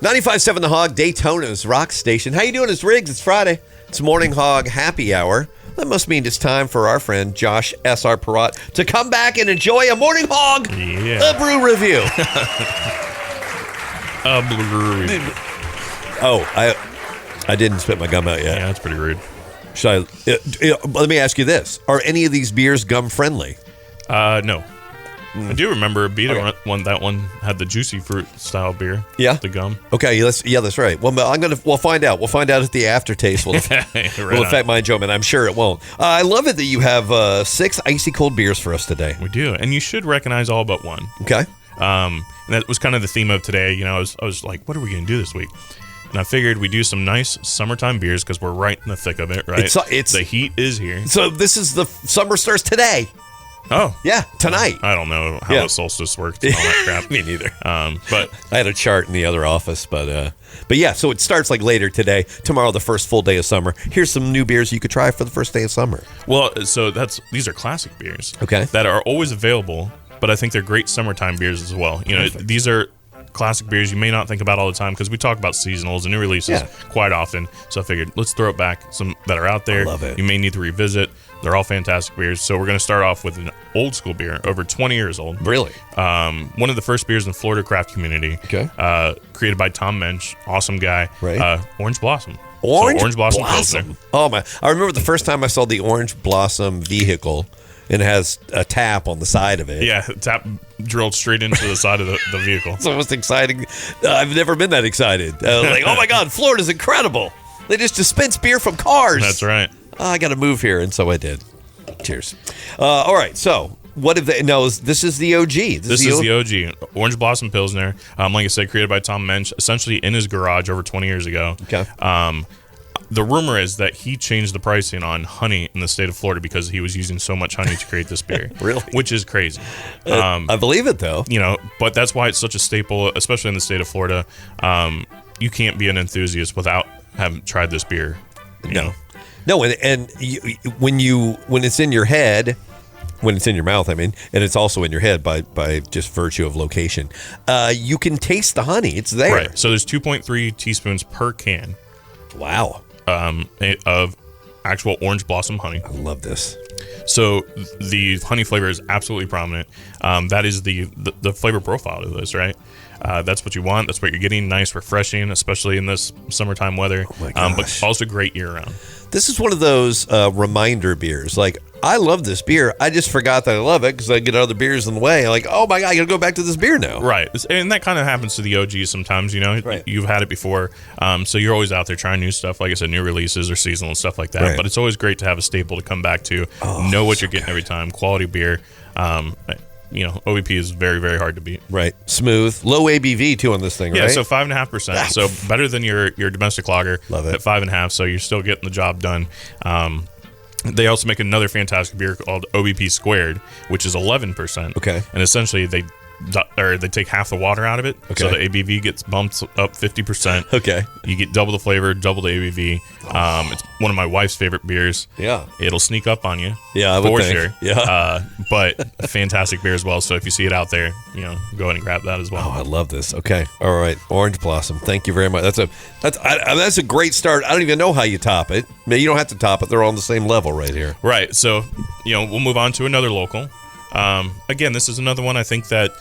95.7 The Hog, Daytona's rock station. How you doing? It's Riggs. It's Friday. It's Morning Hog Happy Hour. That must mean it's time for our friend Josh S.R. Perrott to come back and enjoy a Morning Hog a Brew review. A Brew review. Oh, I didn't spit my gum out yet. Yeah, that's pretty rude. Should I? Let me ask you this: are any of these beers gum friendly? No. I do remember that one had the juicy fruit style beer. Yeah, the gum. Okay, that's right. Well, we'll find out. We'll find out if the aftertaste will affect my enjoyment. I'm sure it won't. I love it that you have 6 icy cold beers for us today. We do, and you should recognize all but one. Okay. And that was kind of the theme of today. You know, I was like, what are we going to do this week? And I figured we'd do some nice summertime beers because we're right in the thick of it, right? It's the heat is here. So this is the summer starts today. Oh. Yeah, tonight. I don't know how the solstice works and all that crap. Me neither. But I had a chart in the other office, but yeah, so it starts like later today. Tomorrow, the first full day of summer. Here's some new beers you could try for the first day of summer. Well, so these are classic beers. Okay. That are always available, but I think they're great summertime beers as well. You know, these are classic beers you may not think about all the time because we talk about seasonals and new releases quite often. So I figured let's throw it back, some that are out there. I love it. You may need to revisit. They're all fantastic beers. So we're going to start off with an old school beer, over 20 years old. Really? One of the first beers in the Florida craft community. Okay. Created by Tom Mensch, awesome guy. Right. Orange Blossom. Orange Blossom Pilsner. Oh my! I remember the first time I saw the Orange Blossom vehicle. And it has a tap on the side of it. Yeah, tap drilled straight into the side of the vehicle. It's almost exciting. I've never been that excited. Like, oh my God, Florida's incredible. They just dispense beer from cars. That's right. I got to move here, and so I did. Cheers. All right, so what if they? No, this is the OG. This is the OG Orange Blossom Pilsner. Like I said, created by Tom Mensch, essentially in his garage over 20 years ago. Okay. The rumor is that he changed the pricing on honey in the state of Florida because he was using so much honey to create this beer. Really? Which is crazy. I believe it, though. You know, but that's why it's such a staple, especially in the state of Florida. You can't be an enthusiast without having tried this beer. No, and when it's in your head, when it's in your mouth, I mean, and it's also in your head by just virtue of location, you can taste the honey. It's there. Right. So there's 2.3 teaspoons per can. Wow. Of actual orange blossom honey. I love this. So the honey flavor is absolutely prominent. That is the flavor profile of this, right? That's what you want. That's what you're getting. Nice, refreshing, especially in this summertime weather. Oh my gosh. But also great year round. This is one of those reminder beers. Like, I love this beer. I just forgot that I love it because I get other beers in the way. Like, oh my God, I got to go back to this beer now. Right. And that kind of happens to the OGs sometimes, you know. Right. You've had it before. So you're always out there trying new stuff. Like I said, new releases or seasonal and stuff like that. Right. But it's always great to have a staple to come back to. Know what you're getting every time. Quality beer. You know, OBP is very, very hard to beat. Right. Smooth. Low ABV, too, on this thing, right? Yeah, so 5.5%. So better than your domestic lager. Love it. At 5.5%, so you're still getting the job done. They also make another fantastic beer called OBP Squared, which is 11%. Okay. And essentially, they take half the water out of it, so the ABV gets bumped up 50%. Okay. You get double the flavor, double the ABV. It's one of my wife's favorite beers. Yeah. It'll sneak up on you. Yeah, I would for think. sure. Yeah. But a fantastic beer as well. So if you see it out there, you know, go ahead and grab that as well. Oh, I love this. Okay. All right. Orange Blossom. Thank you very much. That's a great start. I don't even know how you top it. I mean, you don't have to top it. They're all on the same level right here. Right. So, you know, we'll move on to another local. Again, this is another one I think that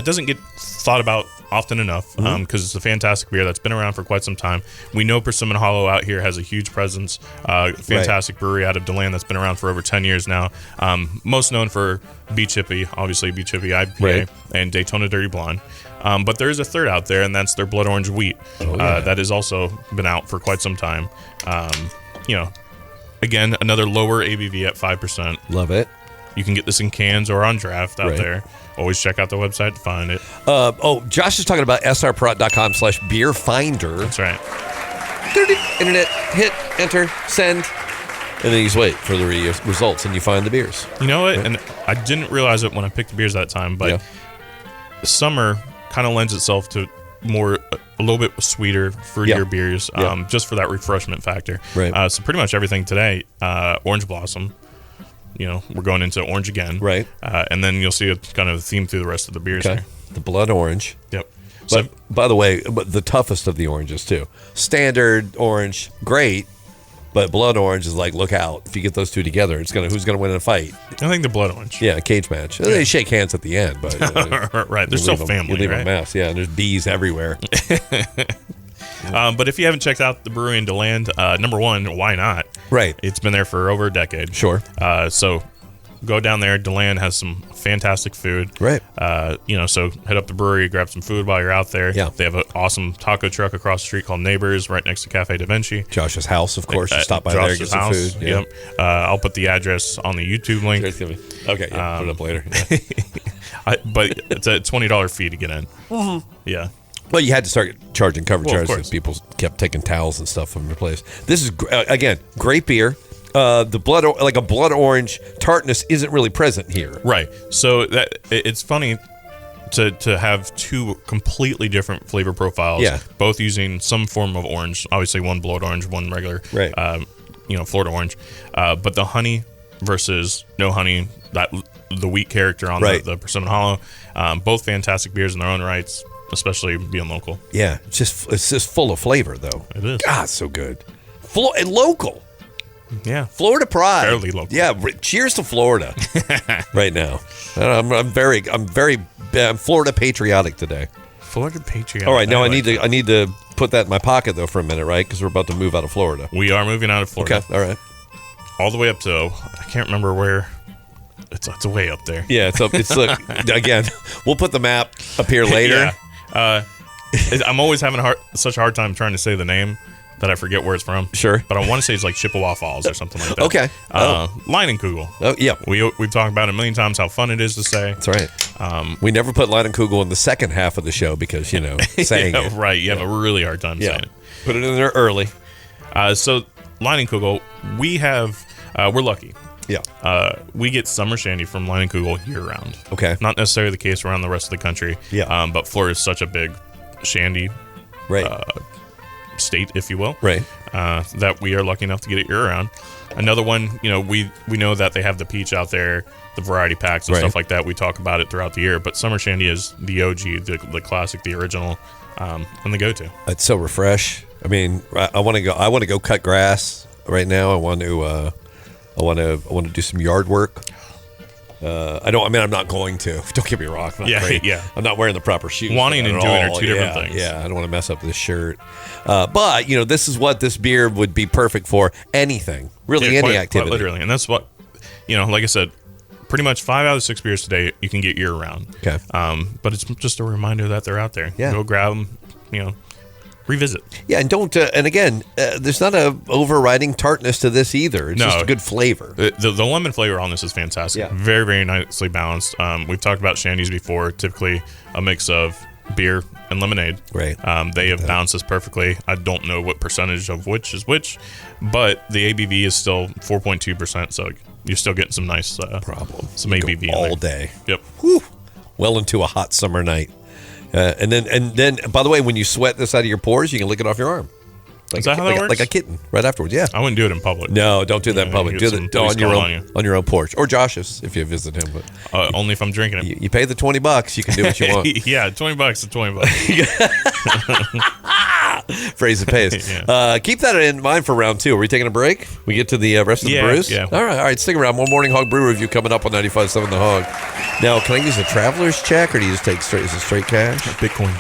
doesn't get thought about often enough because it's a fantastic beer that's been around for quite some time. We know Persimmon Hollow out here has a huge presence. Fantastic brewery out of DeLand that's been around for over 10 years now. Most known for Beach Hippie, obviously Beach Hippie IPA, and Daytona Dirty Blonde. But there is a third out there, and that's their Blood Orange Wheat. That has also been out for quite some time. You know, again, another lower ABV at 5%. Love it. You can get this in cans or on draft out there. Always check out the website to find it. Josh is talking about srperrott.com/beer finder. That's right. Internet, hit, enter, send, and then you just wait for the results, and you find the beers. You know what? And I didn't realize it when I picked the beers that time, but summer kind of lends itself to a little bit sweeter, fruitier beers, just for that refreshment factor. Right. So pretty much everything today, Orange Blossom. You know, we're going into orange again. Right. And then you'll see a kind of theme through the rest of the beers here. The blood orange. Yep. But by the way, the toughest of the oranges too. Standard orange, great. But blood orange is like, look out. If you get those two together, who's gonna win in a fight? I think the blood orange. Yeah, cage match. They shake hands at the end, but right. They're still family. You leave right? a mess. Yeah, and there's bees everywhere. But if you haven't checked out the brewery in DeLand, number one, why not? Right. It's been there for over a decade. Sure. So go down there. DeLand has some fantastic food. Right. So head up the brewery, grab some food while you're out there. Yeah. They have an awesome taco truck across the street called Neighbors, right next to Cafe Da Vinci. Josh's house, of course. You stop by there, get some food. Yeah. Yep. I'll put the address on the YouTube link. Okay. Yeah, put it up later. Yeah. But it's a $20 fee to get in. Mm-hmm. Yeah. Well, you had to start charging cover charges course. because people kept taking towels and stuff from your place. This is again great beer. The blood orange tartness isn't really present here. Right. So it's funny to have two completely different flavor profiles. Yeah. Both using some form of orange. Obviously, one blood orange, one regular. Right. Florida orange. But the honey versus no honey, the wheat character on the Persimmon Hollow. Both fantastic beers in their own rights, especially being local. Yeah, it's just full of flavor though. It is. God, so good. And local. Yeah. Florida pride. Fairly local. Yeah. Cheers to Florida right now. I'm Florida patriotic today. Florida patriotic. All right, now I need to put that in my pocket though for a minute, right? Because we're about to move out of Florida. We are moving out of Florida. Okay. All right. All the way up to I can't remember where. It's way up there. Yeah, it's up. It's again. We'll put the map up here later. Yeah. I'm always having such a hard time trying to say the name that I forget where it's from. Sure. But I want to say it's like Chippewa Falls or something like that. Okay. Leinenkugel. Oh, yeah. We've talked about it a million times how fun it is to say. That's right. We never put Leinenkugel in the second half of the show because, saying it. Right. You have a really hard time saying it. Put it in there early. So Leinenkugel, we're lucky. Yeah. We get summer shandy from Leinenkugel year round. Okay. Not necessarily the case around the rest of the country. Yeah. But Florida is such a big shandy state, if you will. Right. That we are lucky enough to get it year round. Another one, we know that they have the peach out there, the variety packs and stuff like that. We talk about it throughout the year, but summer shandy is the OG, the classic, the original, and the go-to. It's so refresh. I mean, I want to go cut grass right now. I want to do some yard work. I'm not going to. Don't get me wrong. I'm not wearing the proper shoes. Wanting and doing are two different things. Yeah, I don't want to mess up this shirt. But this is what this beer would be perfect for. Anything, really, any activity. Quite literally, and that's what like I said. Pretty much 5 out of 6 beers today you can get year round. Okay. But it's just a reminder that they're out there. Yeah. Go grab them. Revisit. Yeah, and don't. And again, there's not a overriding tartness to this either. It's just a good flavor. The lemon flavor on this is fantastic. Yeah. Very, very nicely balanced. We've talked about shandies before. Typically, a mix of beer and lemonade. Right. They have balanced this perfectly. I don't know what percentage of which is which, but the ABV is still 4.2%. So you're still getting some nice some ABV in all there. day. Yep. Whew. Well into a hot summer night. And then, by the way, when you sweat this out of your pores, you can lick it off your arm. Is that how that works? Like a kitten, right afterwards. Yeah. I wouldn't do it in public. No, don't do that in public. Do it on your own porch, or Josh's if you visit him. But only if I'm drinking it. You pay the $20, you can do what you want. Yeah, $20 is $20. Phrase it pays. Yeah. Keep that in mind for round 2. Are we taking a break? We get to the rest of the brews? Yeah. All right. Stick around. More Morning Hog Brew Review coming up on 95.7 The Hog. Now, can I use a traveler's check, or do you just take straight cash? Bitcoin.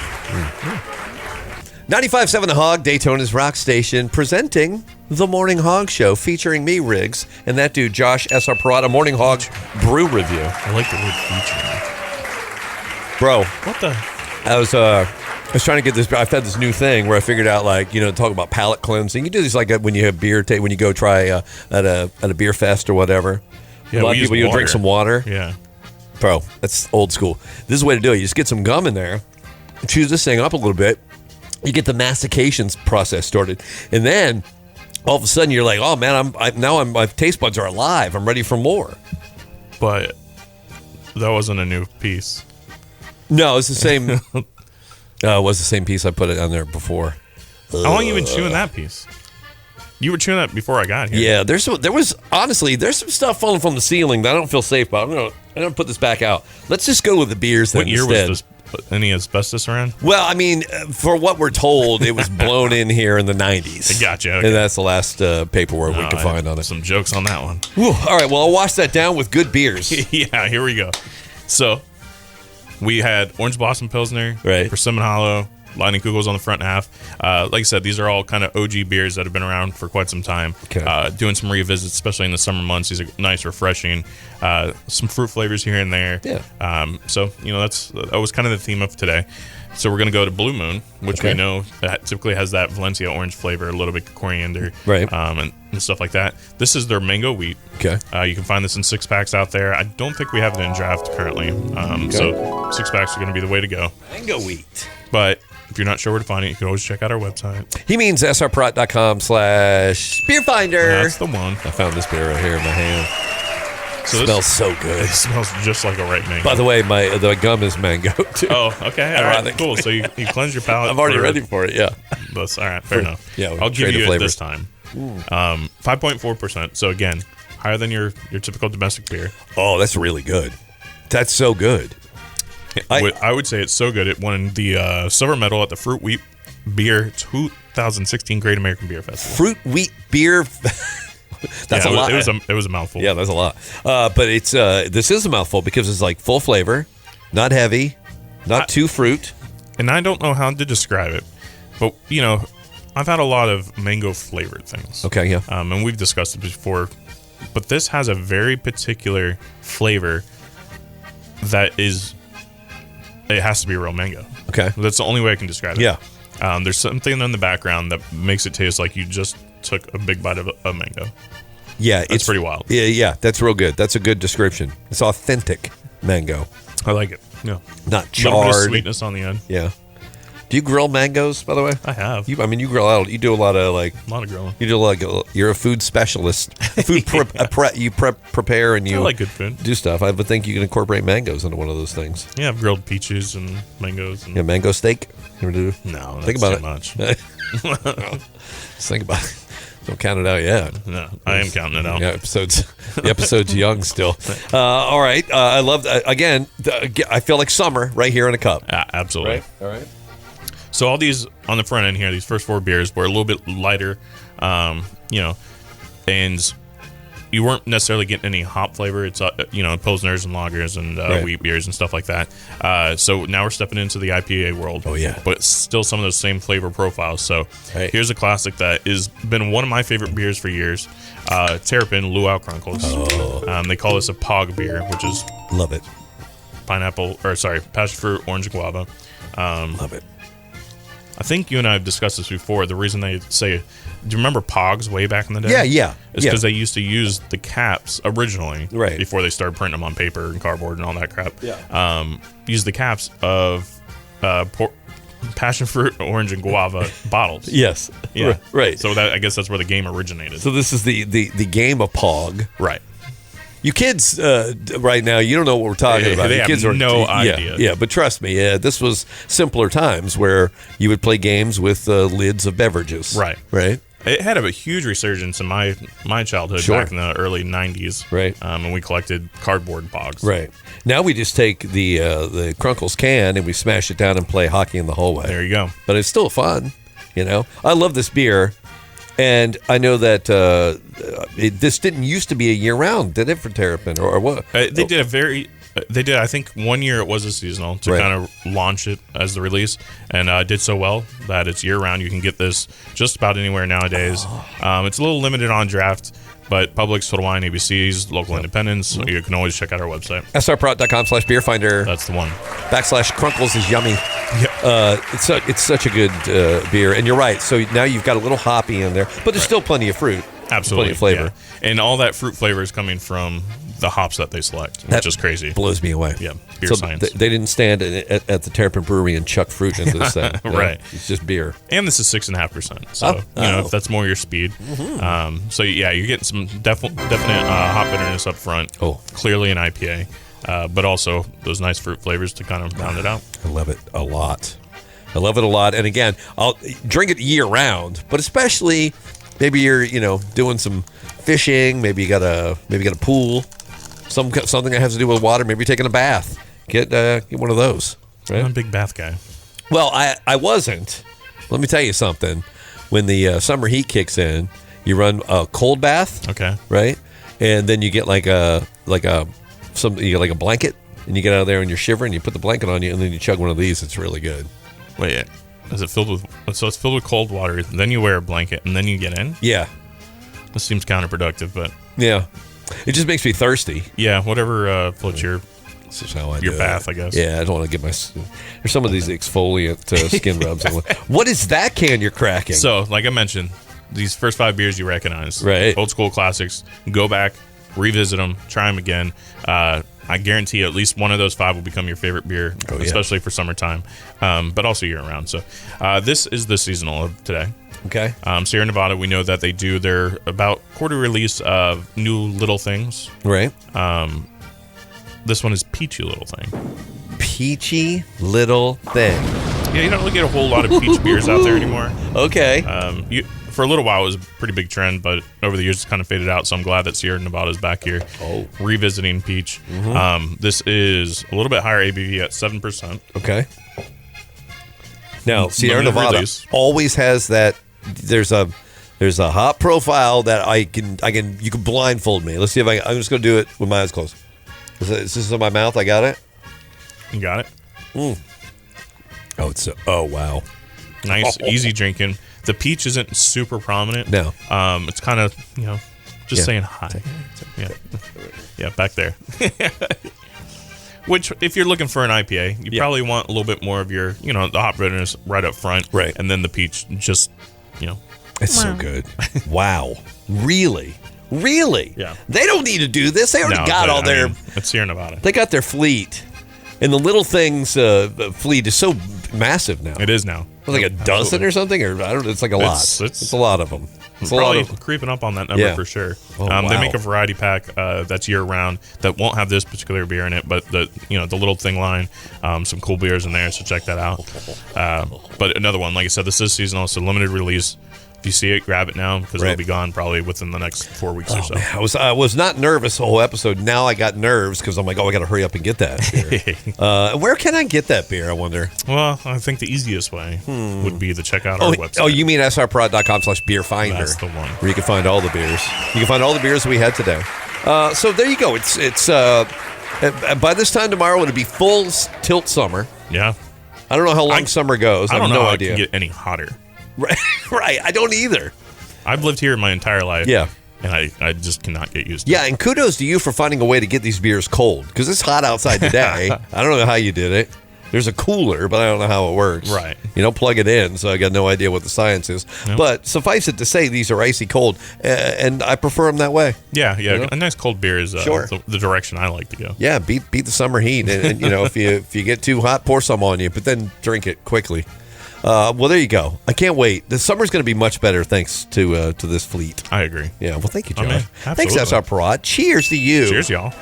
95.7 The Hog, Daytona's rock station, presenting The Morning Hog Show, featuring me, Riggs, and that dude, Josh S.R. Parada, Morning Hog Brew Review. I like the word featuring. Bro. What the? I was trying to get this. I've had this new thing where I figured out, talk about palate cleansing. You do this when you have beer, when you go try at a beer fest or whatever. Yeah, a lot of people, you'll drink some water. Yeah. Bro, that's old school. This is the way to do it. You just get some gum in there, chew this thing up a little bit. You get the mastication process started. And then all of a sudden you're like, oh man, my taste buds are alive. I'm ready for more. But that wasn't a new piece. No, it's the same. It was the same piece I put it on there before. How long you been chewing that piece? You were chewing that before I got here. Yeah, there's some stuff falling from the ceiling that I don't feel safe about. I'm gonna put this back out. Let's just go with the beers then. What year instead. was this any asbestos around? Well, I mean, for what we're told, it was blown in here in the 90s. Gotcha. Okay. And that's the last paperwork we could find on it. Some jokes on that one. Whew. All right, well, I'll wash that down with good beers. Yeah, here we go. So, we had Orange Blossom Pilsner, Right. Persimmon Hollow, Lightning Kugels on the front half. Like I said, these are all kind of OG beers that have been around for quite some time. Okay. Doing some revisits, especially in the summer months. These are nice, refreshing. Some fruit flavors here and there. Yeah. So, that was kind of the theme of today. So we're going to go to Blue Moon, which we know that typically has that Valencia orange flavor, a little bit of coriander, Right. And stuff like that. This is their mango wheat. Okay. You can find this in 6-packs out there. I don't think we have it in draft currently. So 6-packs are going to be the way to go. Mango wheat. But if you're not sure where to find it, you can always check out our website. He means srprot.com/beerfinder. That's the one. I found this beer right here in my hand. So Smells so good. It smells just like a ripe mango. By the way, the gum is mango, too. Oh, okay. All right. Ironic. Cool. So you cleanse your palate. I'm already ready for it, yeah. That's, all right. Fair enough. Yeah, I'll give trade you the it this time. 5.4%. So again, higher than your typical domestic beer. Oh, that's really good. That's so good. I would say it's so good. It won the silver medal at the Fruit Wheat Beer 2016 Great American Beer Festival. Fruit wheat beer. That's a lot. It was a mouthful. Yeah, that's a lot. But it's this is a mouthful because it's like full flavor, not heavy, not too fruit. And I don't know how to describe it, but I've had a lot of mango flavored things. Okay, yeah. And we've discussed it before, but this has a very particular flavor that is. It has to be real mango. Okay. That's the only way I can describe it. Yeah. There's something in the background that makes it taste like you just took a big bite of a mango. Yeah, It's pretty wild. Yeah, that's real good. That's a good description. It's authentic mango, I like it. Yeah. not A little bit of charred. sweetness on the end. Yeah. Do you grill mangoes, by the way? I have. You grill out. You do a lot of a lot of grilling. You do you're a food specialist. You prepare and I you like good food. do stuff. I would think you can incorporate mangoes into one of those things. Yeah, I've grilled peaches and mangoes. And Yeah, mango steak. You ever do? No, that's Think about too it. much. Just think about it. Don't count it out yet. No, I am counting it out. Yeah, the episode's young still. All right, I love again. I feel like summer right here in a cup. Absolutely. All right. So all these on the front end here, these first 4 beers were a little bit lighter, and you weren't necessarily getting any hop flavor. It's pilsners and lagers and wheat beers and stuff like that. So now we're stepping into the IPA world. Oh yeah, but still some of those same flavor profiles. So here's a classic that has been one of my favorite beers for years. Terrapin Luau Chronicles. Oh. They call this a POG beer, which is love it. passion fruit, orange, and guava. Love it. I think you and I have discussed this before. The reason they say, do you remember Pogs way back in the day? Yeah. It's because they used to use the caps originally, right, before they started printing them on paper and cardboard and all that crap. Yeah. Use the caps of passion fruit, orange, and guava bottles. Yes. Yeah. Right. So I guess that's where the game originated. So this is the game of Pog. Right. You kids right now, you don't know what we're talking about. They You have kids no idea. Yeah, but trust me, this was simpler times where you would play games with lids of beverages. Right. Right. It had a huge resurgence in my childhood back in the early 90s. Right. And we collected cardboard Pogs. Right. Now we just take the Crunkles can and we smash it down and play hockey in the hallway. There you go. But it's still fun, I love this beer. And I know that this didn't used to be a year-round, did it, for Terrapin, or what? They did, I think, 1 year it was a seasonal to kind of launch it as the release, and did so well that it's year-round. You can get this just about anywhere nowadays. It's a little limited on draft, but Publix, Total Wine, ABCs, local independents, you can always check out our website. srprot.com/beerfinder. That's the one. /Crunkles is yummy. Yep. It's such a good beer, and you're right. So now you've got a little hoppy in there, but there's still plenty of fruit. Absolutely. Plenty of flavor. Yeah. And all that fruit flavor is coming from the hops that they select, which is crazy. Blows me away. Yeah, beer so science. They didn't stand at the Terrapin Brewery and chuck fruit into this thing. Right. It's just beer. And this is 6.5%. So, if that's more your speed. Mm-hmm. So, yeah, you're getting some definite hop bitterness up front. Oh. Clearly an IPA. But also those nice fruit flavors to kind of round it out. I love it a lot. And again, I'll drink it year round, but especially maybe you're, doing some fishing, maybe you got a pool, something that has to do with water, maybe you're taking a bath. Get one of those. Right? I'm a big bath guy. Well, I wasn't. Let me tell you something. When the summer heat kicks in, you run a cold bath. Okay. Right, and then you get you get like a blanket, and you get out of there and you're shivering. You put the blanket on you, and then you chug one of these. It's really good. Wait, is it filled with? So it's filled with cold water. Then you wear a blanket, and then you get in. Yeah. This seems counterproductive, but Yeah. It just makes me thirsty. yeah, whatever floats your How I your do bath, it. I guess. Yeah, I don't want to get my. There's some of these exfoliant skin rubs. What is that can you're cracking? So, like I mentioned, these first 5 beers you recognize, Right. Old school classics. Go back, revisit them, try them again. I guarantee at least one of those 5 will become your favorite beer, Oh, yeah. especially for summertime, but also year round. So, this is the seasonal of today. Okay. Sierra Nevada, we know that they do their about quarter release of new little things. Right. This one is Peachy Little Thing. Peachy little thing. Yeah, you don't really get a whole lot of peach beers out there anymore. Okay. For a little while, it was a pretty big trend, but over the years, it's kind of faded out. So I'm glad that Sierra Nevada is back here, revisiting peach. This is a little bit higher ABV at 7%. Okay. Now, Sierra Limited Nevada release. always has that. There's a hot profile that you can blindfold me. Let's see if I'm just going to do it with my eyes closed. Is this in my mouth? I got it. You got it. Oh wow. Nice, easy drinking. The peach isn't super prominent. No. It's kind of just Yeah. saying hi. Yeah, back there. Which, if you're looking for an IPA, you probably want a little bit more of your, the hop bitterness right up front. Right. And then the peach just, It's so good. Wow. Really? Really? Yeah. They don't need to do this. They already No, got but, all their. it's Sierra Nevada. They got their fleet, and the little things fleet is so massive now. It is now. It's like a dozen or something, or I don't. It's like a lot. It's a lot of them. It's a lot Probably of. creeping up on that number Yeah. for sure. Oh, They wow. make a variety pack that's year round that won't have this particular beer in it, but the little thing line, some cool beers in there. So check that out. But another one, like I said, this is seasonal, so limited release. If you see it, grab it now because Right. it'll be gone probably within the next 4 weeks or so. Man, I was not nervous the whole episode. Now I got nerves because I'm like, I got to hurry up and get that beer. Where can I get that beer? I wonder. Well, I think the easiest way would be to check out our website. Oh, you mean srprod.com/beerfinder, That's the one. where you can find all the beers. You can find all the beers we had today. So there you go. It's by this time tomorrow it'll be full tilt summer. Yeah. I don't know how long summer goes. I don't have know no how idea. it can get any hotter. Right. I don't either. I've lived here my entire life. Yeah. And I just cannot get used to Yeah, and kudos to you for finding a way to get these beers cold because it's hot outside today. I don't know how you did it. There's a cooler, but I don't know how it works. Right. You don't plug it in, so I got no idea what the science is. Nope. But suffice it to say, these are icy cold, and I prefer them that way. it. Yeah. You know? A nice cold beer is Sure. the direction I like to go. Yeah, beat the summer heat, and if you get too hot, pour some on you, but then drink it quickly. Well, there you go. I can't wait. The summer's going to be much better thanks to this fleet. I agree. Yeah. Well, thank you, I'm Josh. in. Thanks, Absolutely. SR Parrot. Cheers to you. Cheers, y'all.